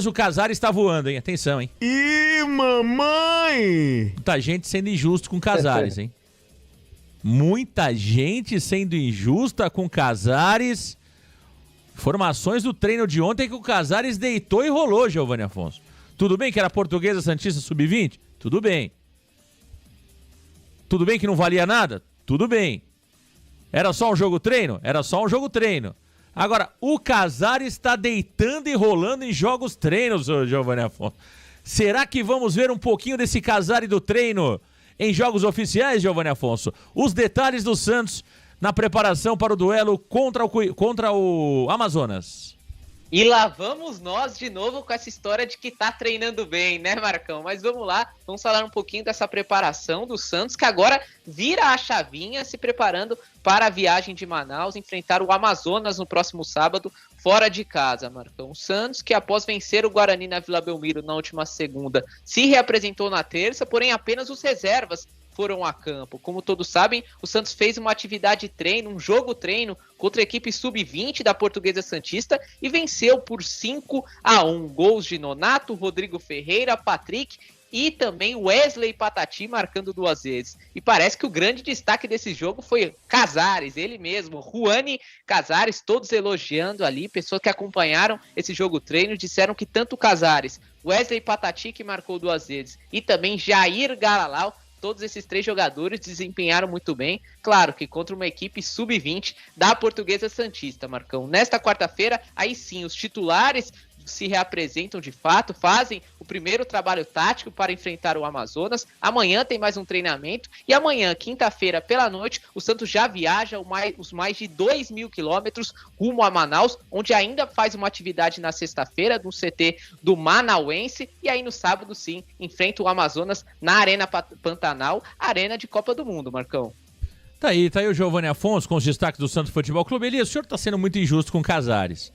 O Casares está voando, hein? Atenção, hein? Ih, mamãe! Muita gente sendo injusto com Casares, hein? Muita gente sendo injusta com Casares. Informações do treino de ontem que o Casares deitou e rolou, Giovanni Afonso. Tudo bem que era Portuguesa Santista Sub-20? Tudo bem. Tudo bem que não valia nada? Tudo bem. Era só um jogo treino? Era só um jogo treino. Agora, o Casares está deitando e rolando em jogos treinos, Giovanni Afonso. Será que vamos ver um pouquinho desse Casares do treino em jogos oficiais, Giovanni Afonso? Os detalhes do Santos na preparação para o duelo contra o Amazonas. E lá vamos nós de novo com essa história de que tá treinando bem, né, Marcão? Mas vamos lá, vamos falar um pouquinho dessa preparação do Santos, que agora vira a chavinha, se preparando para a viagem de Manaus, enfrentar o Amazonas no próximo sábado, fora de casa, Marcão. O Santos, que após vencer o Guarani na Vila Belmiro na última segunda, se reapresentou na terça, porém apenas os reservas foram a campo. Como todos sabem, o Santos fez uma atividade treino, um jogo treino contra a equipe sub-20 da Portuguesa Santista e venceu por 5-1. Gols de Nonato, Rodrigo Ferreira, Patrick e também Wesley Patati marcando 2 vezes. E parece que o grande destaque desse jogo foi Casares, ele mesmo, Juani Casares, todos elogiando ali, pessoas que acompanharam esse jogo treino, disseram que tanto Casares, Wesley Patati, que marcou 2 vezes, e também Jair Galalau, todos esses 3 jogadores desempenharam muito bem, claro que contra uma equipe sub-20 da Portuguesa Santista, Marcão. Nesta quarta-feira, aí sim, os titulares se reapresentam de fato, fazem o primeiro trabalho tático para enfrentar o Amazonas. Amanhã tem mais um treinamento e amanhã, quinta-feira, pela noite, o Santos já viaja os mais de 2.000 quilômetros rumo a Manaus, onde ainda faz uma atividade na sexta-feira no CT do Manauense e aí no sábado, sim, enfrenta o Amazonas na Arena Pantanal, arena de Copa do Mundo, Marcão. Tá aí o Giovanni Afonso com os destaques do Santos Futebol Clube. Elias, o senhor está sendo muito injusto com Casares.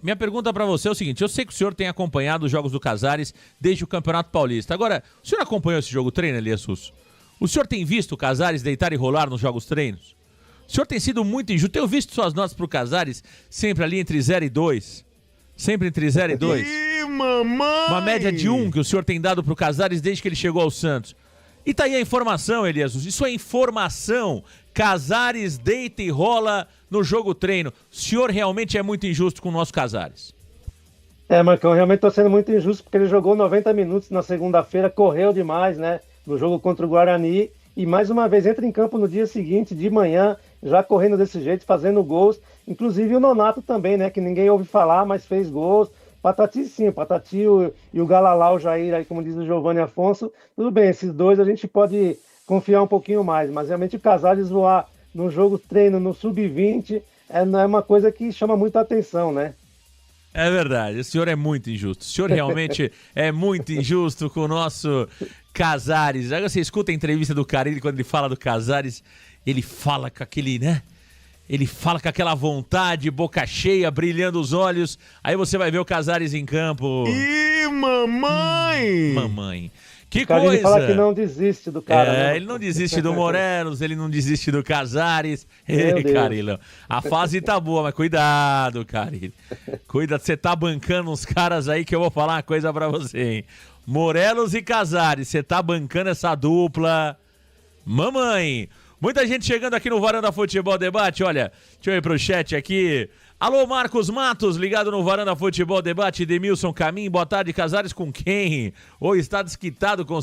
Minha pergunta para você é o seguinte: eu sei que o senhor tem acompanhado os jogos do Casares desde o Campeonato Paulista. Agora, o senhor acompanhou esse jogo treino, Elias Russo? O senhor tem visto o Casares deitar e rolar nos jogos treinos? O senhor tem sido muito injusto. Tenho visto suas notas pro Casares sempre ali entre 0 e 2. Sempre entre 0 e 2. Ih, mamãe! Uma média de 1 que o senhor tem dado pro Casares desde que ele chegou ao Santos. E tá aí a informação, Elias Russo. Isso é informação. Casares deita e rola no jogo treino. O senhor realmente é muito injusto com o nosso Casares. Marcão, realmente estou sendo muito injusto porque ele jogou 90 minutos na segunda-feira, correu demais, né? No jogo contra o Guarani e mais uma vez entra em campo no dia seguinte, de manhã, já correndo desse jeito, fazendo gols. Inclusive o Nonato também, né? Que ninguém ouve falar, mas fez gols. Patati sim, Patati e o Galalau, Jair, aí como diz o Giovanni Afonso. Tudo bem, esses dois a gente pode confiar um pouquinho mais, mas realmente o Casares voar no jogo treino, no sub-20, é uma coisa que chama muita atenção, né? É verdade, o senhor é muito injusto. O senhor realmente é muito injusto com o nosso Casares. Agora você escuta a entrevista do Carille, quando ele fala do Casares, ele fala com aquele, né? Ele fala com aquela vontade, boca cheia, brilhando os olhos. Aí você vai ver o Casares em campo. Ih, mamãe! Mamãe. Que Carille coisa! fala que não desiste do cara. Né? Ele não desiste do Morelos, ele não desiste do Casares. Deus. Carille, a fase tá boa, mas cuidado, Carille. Cuidado, você tá bancando uns caras aí que eu vou falar uma coisa pra você, hein? Morelos e Casares, você tá bancando essa dupla. Mamãe! Muita gente chegando aqui no Varanda Futebol Debate, olha, deixa eu ir pro chat aqui. Alô, Marcos Matos, ligado no Varanda Futebol Debate, Demilson Caminho, boa tarde, Casares com quem? Ou está desquitado com...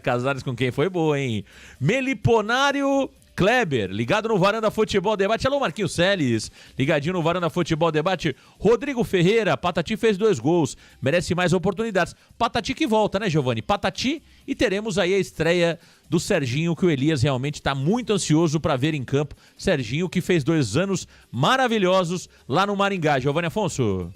Casares com quem? Foi boa, hein? Meliponário Kleber, ligado no Varanda Futebol Debate. Alô, Marquinhos Celes, ligadinho no Varanda Futebol Debate. Rodrigo Ferreira, Patati fez 2 gols, merece mais oportunidades. Patati que volta, né, Giovanni? Patati, e teremos aí a estreia do Serginho, que o Elias realmente está muito ansioso para ver em campo. Serginho, que fez 2 anos maravilhosos lá no Maringá. Giovanni Afonso.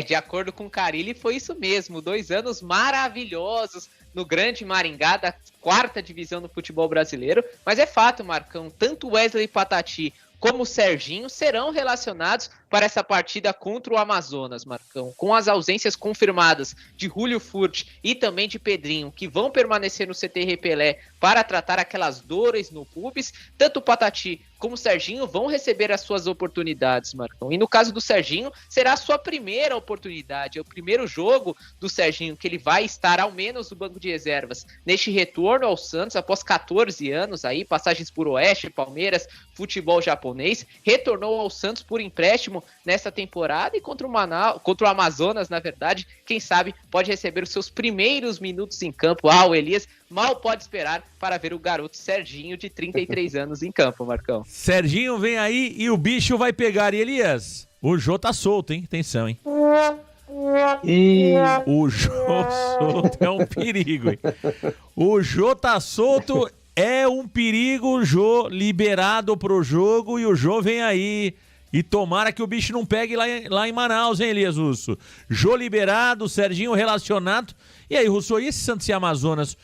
De acordo com o Carille, foi isso mesmo. 2 anos maravilhosos no grande Maringá, da 4ª divisão do futebol brasileiro. Mas é fato, Marcão, tanto Wesley Patati como o Serginho serão relacionados para essa partida contra o Amazonas, Marcão. Com as ausências confirmadas de Julio Furt e também de Pedrinho, que vão permanecer no CT Repelé para tratar aquelas dores no pubis, tanto o Patati como o Serginho, vão receber as suas oportunidades, Marcão. E no caso do Serginho, será a sua primeira oportunidade. É o primeiro jogo do Serginho que ele vai estar, ao menos, no banco de reservas. Neste retorno ao Santos, após 14 anos, aí, passagens por Oeste, Palmeiras, futebol japonês, retornou ao Santos por empréstimo nesta temporada e contra o Amazonas, na verdade, quem sabe pode receber os seus primeiros minutos em campo. O Elias mal pode esperar para ver o garoto Serginho, de 33 anos, em campo, Marcão. Serginho vem aí e o bicho vai pegar. E Elias, o Jô tá solto, hein? Atenção, hein? O Jô solto é um perigo, hein? O Jô tá solto, é um perigo. O Jô liberado pro jogo e o Jô vem aí. E tomara que o bicho não pegue lá em Manaus, hein, Elias Russo? Jô liberado, Serginho relacionado. E aí, Russo, e esse Santos e Amazonas?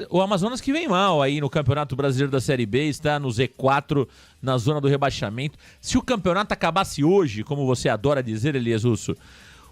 O Amazonas que vem mal aí no Campeonato Brasileiro da Série B, está no Z4, na zona do rebaixamento. Se o campeonato acabasse hoje, como você adora dizer, Elias Russo,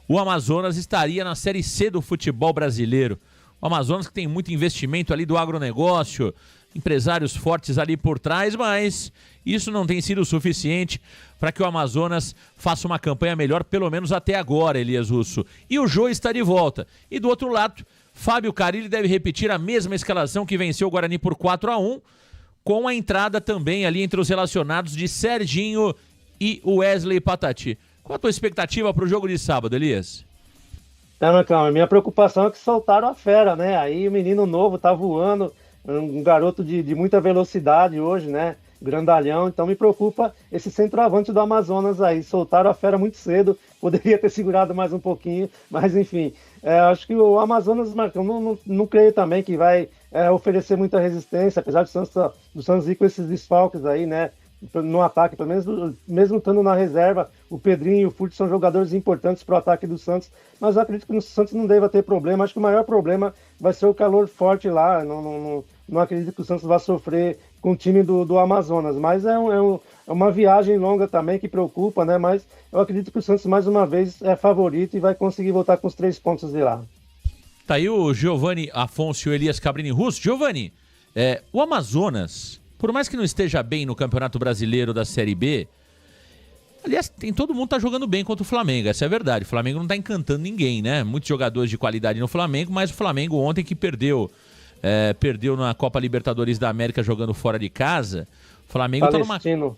o Amazonas estaria na Série C do futebol brasileiro. O Amazonas que tem muito investimento ali do agronegócio, empresários fortes ali por trás, mas isso não tem sido suficiente para que o Amazonas faça uma campanha melhor, pelo menos até agora, Elias Russo. E o Jô está de volta. E do outro lado, Fábio Carille deve repetir a mesma escalação que venceu o Guarani por 4-1, com a entrada também ali entre os relacionados de Serginho e Wesley Patati. Qual a tua expectativa para o jogo de sábado, Elias? Marcão, a minha preocupação é que soltaram a fera, né? Aí o menino novo tá voando, um garoto de muita velocidade hoje, né? Grandalhão, então me preocupa esse centroavante do Amazonas aí. Soltaram a fera muito cedo, poderia ter segurado mais um pouquinho, mas enfim, acho que o Amazonas, Marcão, não creio também que vai oferecer muita resistência, apesar do Santos ir com esses desfalques aí, né? No ataque, pelo menos, mesmo estando na reserva, o Pedrinho e o Furt são jogadores importantes para o ataque do Santos, mas eu acredito que o Santos não deva ter problema. Acho que o maior problema vai ser o calor forte lá. Não acredito que o Santos vá sofrer com o time do Amazonas, mas é uma viagem longa também que preocupa, né? Mas eu acredito que o Santos mais uma vez é favorito e vai conseguir voltar com os 3 pontos de lá. Tá aí o Giovanni Afonso e o Elias Cabrini Russo. Giovanni, o Amazonas, por mais que não esteja bem no Campeonato Brasileiro da Série B, aliás, todo mundo tá jogando bem contra o Flamengo, essa é a verdade. O Flamengo não tá encantando ninguém, né? Muitos jogadores de qualidade no Flamengo, mas o Flamengo ontem que perdeu na Copa Libertadores da América jogando fora de casa. O Flamengo Palestino.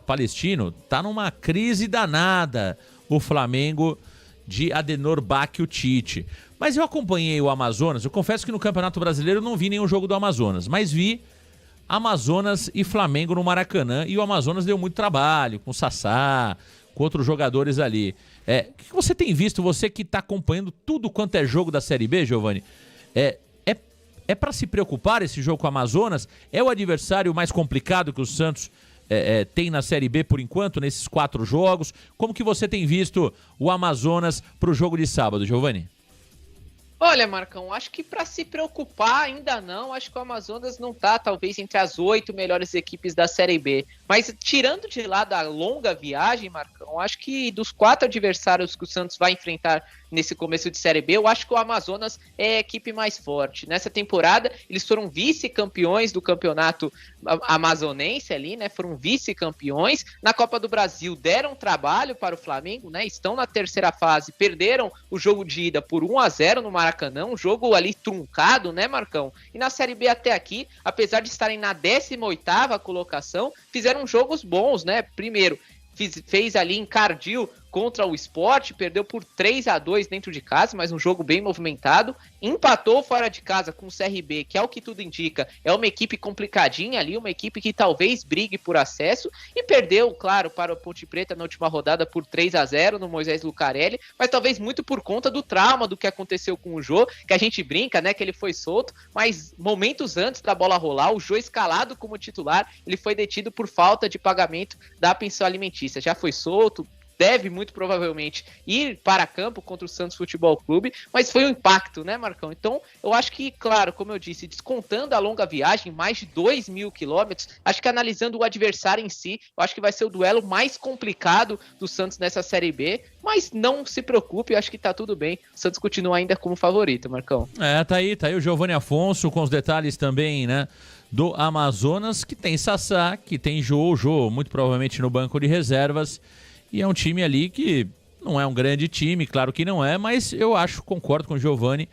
Palestino tá numa crise danada. O Flamengo de Adenor Bach, o Tite. Mas eu acompanhei o Amazonas, eu confesso que no Campeonato Brasileiro eu não vi nenhum jogo do Amazonas, mas vi Amazonas e Flamengo no Maracanã, e o Amazonas deu muito trabalho com o Sassá, com outros jogadores ali. O que você tem visto, você que está acompanhando tudo quanto é jogo da Série B, Giovanni? É para se preocupar esse jogo com o Amazonas? É o adversário mais complicado que o Santos tem na Série B por enquanto, nesses 4 jogos? Como que você tem visto o Amazonas para o jogo de sábado, Giovanni? Olha, Marcão, acho que para se preocupar ainda não, acho que o Amazonas não tá talvez entre as 8 melhores equipes da Série B, mas tirando de lado a longa viagem, Marcão, acho que dos 4 adversários que o Santos vai enfrentar nesse começo de Série B, eu acho que o Amazonas é a equipe mais forte. Nessa temporada, eles foram vice-campeões do campeonato amazonense ali, né? Foram vice-campeões. Na Copa do Brasil, deram trabalho para o Flamengo, né? Estão na terceira fase, perderam o jogo de ida por 1-0 no Maracanã, um jogo ali truncado, né, Marcão? E na Série B até aqui, apesar de estarem na 18ª colocação, fizeram jogos bons, né? Primeiro, fez ali encardiu contra o Sport, perdeu por 3-2 dentro de casa, mas um jogo bem movimentado, empatou fora de casa com o CRB, que é o que tudo indica, é uma equipe complicadinha ali, uma equipe que talvez brigue por acesso, e perdeu, claro, para o Ponte Preta na última rodada por 3-0 no Moisés Lucarelli, mas talvez muito por conta do trauma do que aconteceu com o Jô, que a gente brinca, né, que ele foi solto, mas momentos antes da bola rolar, o Jô escalado como titular, ele foi detido por falta de pagamento da pensão alimentícia, já foi solto, deve muito provavelmente ir para campo contra o Santos Futebol Clube, mas foi um impacto, né, Marcão? Então, eu acho que, claro, como eu disse, descontando a longa viagem, mais de 2.000 quilômetros, acho que analisando o adversário em si, eu acho que vai ser o duelo mais complicado do Santos nessa Série B, mas não se preocupe, eu acho que tá tudo bem, o Santos continua ainda como favorito, Marcão. Tá aí o Giovanni Afonso com os detalhes também, né, do Amazonas, que tem Sassá, que tem Jô, muito provavelmente no banco de reservas, e é um time ali que não é um grande time, claro que não é, mas eu concordo com o Giovani,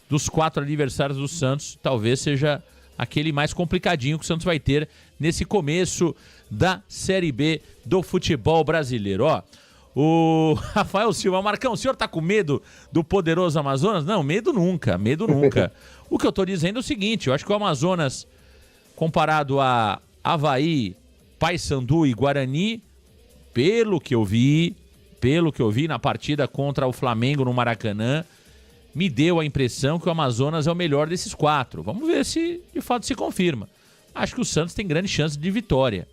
dos 4 adversários do Santos, talvez seja aquele mais complicadinho que o Santos vai ter nesse começo da Série B do futebol brasileiro. Ó, o Rafael Silva, Marcão, o senhor tá com medo do poderoso Amazonas? Não, medo nunca. O que eu tô dizendo é o seguinte, eu acho que o Amazonas, comparado a Avaí, Paysandu e Guarani, pelo que eu vi na partida contra o Flamengo no Maracanã, me deu a impressão que o Amazonas é o melhor desses 4. Vamos ver se de fato se confirma. Acho que o Santos tem grande chance de vitória.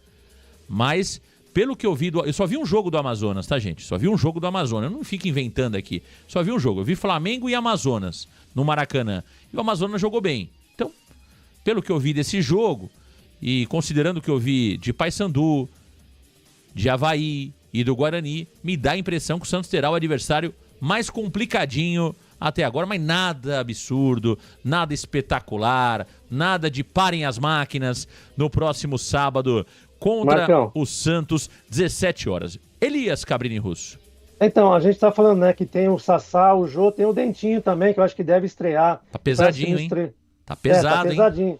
Mas, pelo que eu vi, eu só vi um jogo do Amazonas, tá, gente? Só vi um jogo do Amazonas. Eu não fico inventando aqui. Só vi um jogo. Eu vi Flamengo e Amazonas no Maracanã. E o Amazonas jogou bem. Então, pelo que eu vi desse jogo, e considerando o que eu vi de Paysandu, de Avaí e do Guarani, me dá a impressão que o Santos terá o adversário mais complicadinho até agora, mas nada absurdo, nada espetacular, nada de parem as máquinas no próximo sábado contra Marcão, o Santos, 17 horas. Elias Cabrini Russo. Então, a gente tá falando, né, que tem o Sassá, o Jô, tem o Dentinho também, que eu acho que deve estrear. Tá pesadinho, hein? Tá pesado, tá pesadinho. Hein?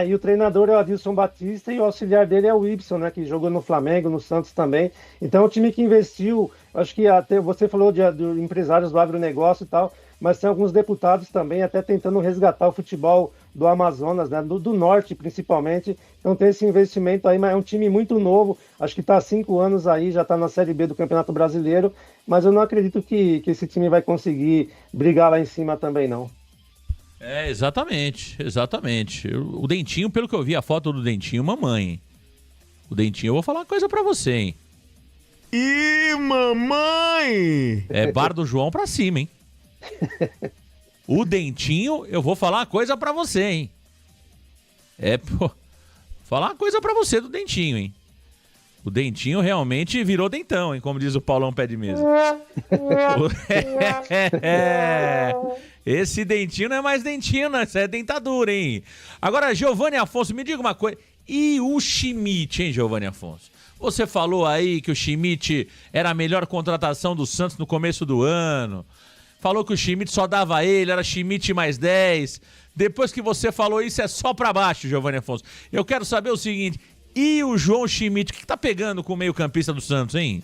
E o treinador é o Adilson Batista e o auxiliar dele é o Ibson, né, que jogou no Flamengo, no Santos também. Então, é um time que investiu, acho que até você falou de empresários do agronegócio e tal, mas tem alguns deputados também até tentando resgatar o futebol do Amazonas, né, do Norte principalmente. Então tem esse investimento aí, mas é um time muito novo, acho que está há 5 anos aí, já está na Série B do Campeonato Brasileiro, mas eu não acredito que esse time vai conseguir brigar lá em cima também, não. Exatamente. O Dentinho, pelo que eu vi, a foto do Dentinho, mamãe. O Dentinho, eu vou falar uma coisa pra você, hein? Ih, mamãe! É bar do João pra cima, hein? O Dentinho, eu vou falar uma coisa pra você, hein? Falar uma coisa pra você do Dentinho, hein? O Dentinho realmente virou dentão, hein? Como diz o Paulão Pé de Mesa. Esse Dentinho não é mais Dentinho, não. Isso é dentadura, hein? Agora, Giovani Afonso, me diga uma coisa. E o Schmidt, hein, Giovani Afonso? Você falou aí que o Schmidt era a melhor contratação do Santos no começo do ano. Falou que o Schmidt só dava ele, era Schmidt mais 10. Depois que você falou isso, é só pra baixo, Giovani Afonso. Eu quero saber o seguinte, e o João Schmidt, o que tá pegando com o meio-campista do Santos, hein?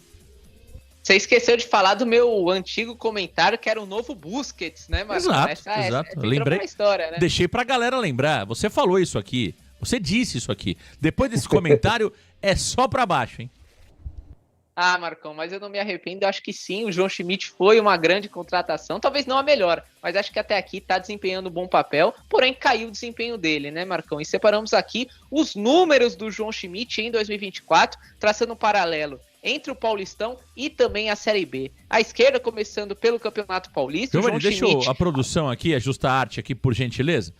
Você esqueceu de falar do meu antigo comentário, que era o novo Busquets, né, Marcos? Exato. Lembrei. História, né? Deixei pra galera lembrar. Você falou isso aqui. Você disse isso aqui. Depois desse comentário, é só pra baixo, hein? Ah, Marcão, mas eu não me arrependo. Eu acho que sim, o João Schmidt foi uma grande contratação. Talvez não a melhor, mas acho que até aqui tá desempenhando um bom papel. Porém, caiu o desempenho dele, né, Marcão? E separamos aqui os números do João Schmidt em 2024, traçando um paralelo entre o Paulistão e também a Série B. À esquerda, começando pelo Campeonato Paulista. Giovani, deixa a produção aqui, ajusta a arte aqui, por gentileza.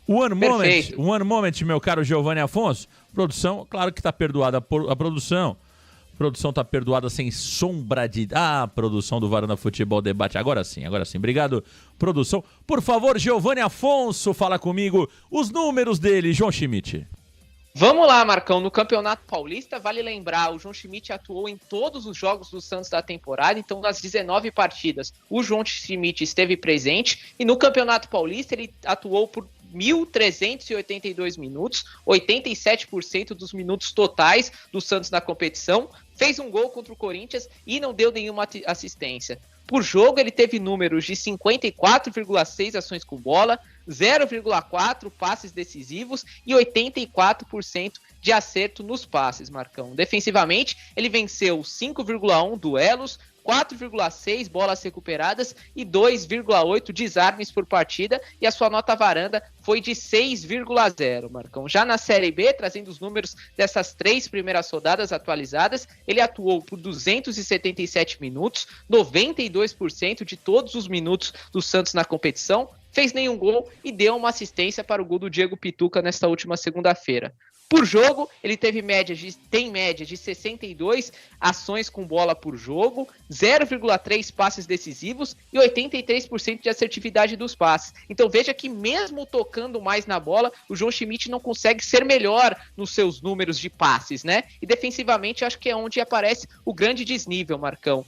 One moment, meu caro Giovani Afonso. Produção, claro que tá perdoada a produção. Produção tá perdoada sem sombra de... produção do Varanda Futebol Debate. Agora sim. Obrigado, produção. Por favor, Giovani Afonso, fala comigo os números dele, João Schmidt. Vamos lá, Marcão. No Campeonato Paulista, vale lembrar, o João Schmidt atuou em todos os jogos do Santos da temporada, então nas 19 partidas o João Schmidt esteve presente, e no Campeonato Paulista ele atuou por 1.382 minutos, 87% dos minutos totais do Santos na competição, fez um gol contra o Corinthians e não deu nenhuma assistência. Por jogo, ele teve números de 54,6 ações com bola, 0,4 passes decisivos e 84% de acerto nos passes, Marcão. Defensivamente, ele venceu 5,1 duelos, 4,6 bolas recuperadas e 2,8 desarmes por partida, e a sua nota varanda foi de 6,0, Marcão. Já na Série B, trazendo os números dessas 3 primeiras rodadas atualizadas, ele atuou por 277 minutos, 92% de todos os minutos do Santos na competição, fez nenhum gol e deu uma assistência para o gol do Diego Pituca nesta última segunda-feira. Por jogo, ele tem média de 62 ações com bola por jogo, 0,3 passes decisivos e 83% de assertividade dos passes. Então veja que mesmo tocando mais na bola, o João Schmidt não consegue ser melhor nos seus números de passes, né? E defensivamente acho que é onde aparece o grande desnível, Marcão.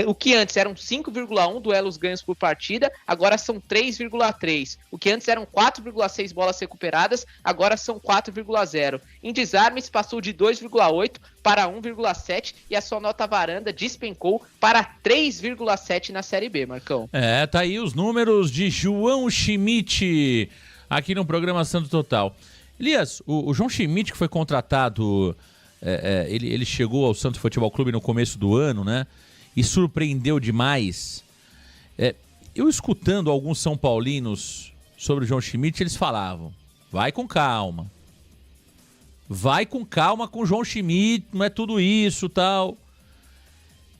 O que antes eram 5,1 duelos ganhos por partida, agora são 3,3. O que antes eram 4,6 bolas recuperadas, agora são 4,0. Em desarmes, passou de 2,8 para 1,7 e a sua nota varanda despencou para 3,7 na Série B, Marcão. Tá aí os números de João Schmidt aqui no programa Santo Total. Elias, o João Schmidt que foi contratado, ele chegou ao Santos Futebol Clube no começo do ano, né? E surpreendeu demais. Eu escutando alguns São Paulinos sobre o João Schmidt, eles falavam, vai com calma. Vai com calma com o João Schmidt, não é tudo isso, tal.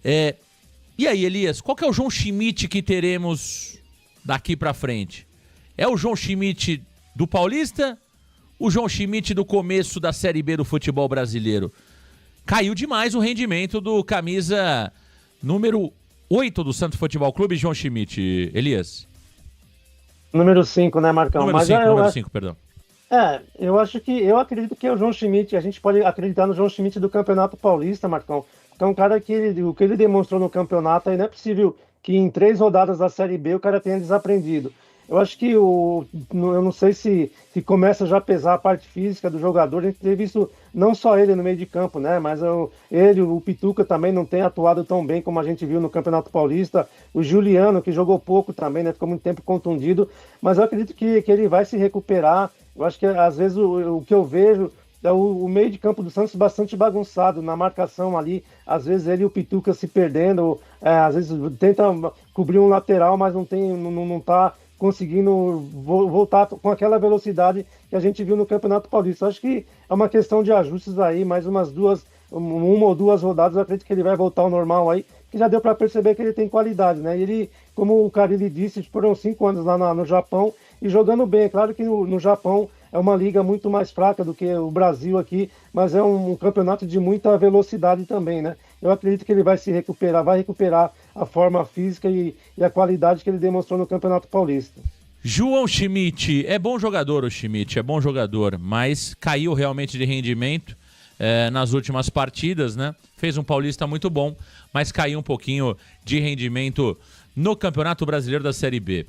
E aí, Elias, qual que é o João Schmidt que teremos daqui pra frente? É o João Schmidt do Paulista? O João Schmidt do começo da Série B do futebol brasileiro? Caiu demais o rendimento do camisa número 8 do Santos Futebol Clube, João Schmidt. Elias? Número 5, né, Marcão? Número 5, perdão. Eu acredito que é o João Schmidt, a gente pode acreditar no João Schmidt do Campeonato Paulista, Marcão. Então, um cara que o que ele demonstrou no campeonato, aí não é possível que em 3 rodadas da Série B o cara tenha desaprendido. Eu acho que eu não sei se começa já a pesar a parte física do jogador. A gente tem visto não só ele no meio de campo, né? Mas o Pituca também não tem atuado tão bem como a gente viu no Campeonato Paulista. O Juliano, que jogou pouco também, né? Ficou muito tempo contundido. Mas eu acredito que ele vai se recuperar. Eu acho que às vezes o que eu vejo é o meio de campo do Santos bastante bagunçado na marcação ali. Às vezes ele e o Pituca se perdendo. Às vezes tenta cobrir um lateral, mas não tá conseguindo voltar com aquela velocidade que a gente viu no Campeonato Paulista. Acho que é uma questão de ajustes aí, mais uma ou duas rodadas, eu acredito que ele vai voltar ao normal aí, que já deu para perceber que ele tem qualidade, né? E ele, como o Carille disse, foram 5 anos lá no Japão e jogando bem. É claro que no Japão é uma liga muito mais fraca do que o Brasil aqui, mas é um campeonato de muita velocidade também, né? Eu acredito que ele vai recuperar a forma física e a qualidade que ele demonstrou no Campeonato Paulista. João Schmidt, é bom jogador o Schmidt, é bom jogador, mas caiu realmente de rendimento nas últimas partidas, né? Fez um Paulista muito bom, mas caiu um pouquinho de rendimento no Campeonato Brasileiro da Série B.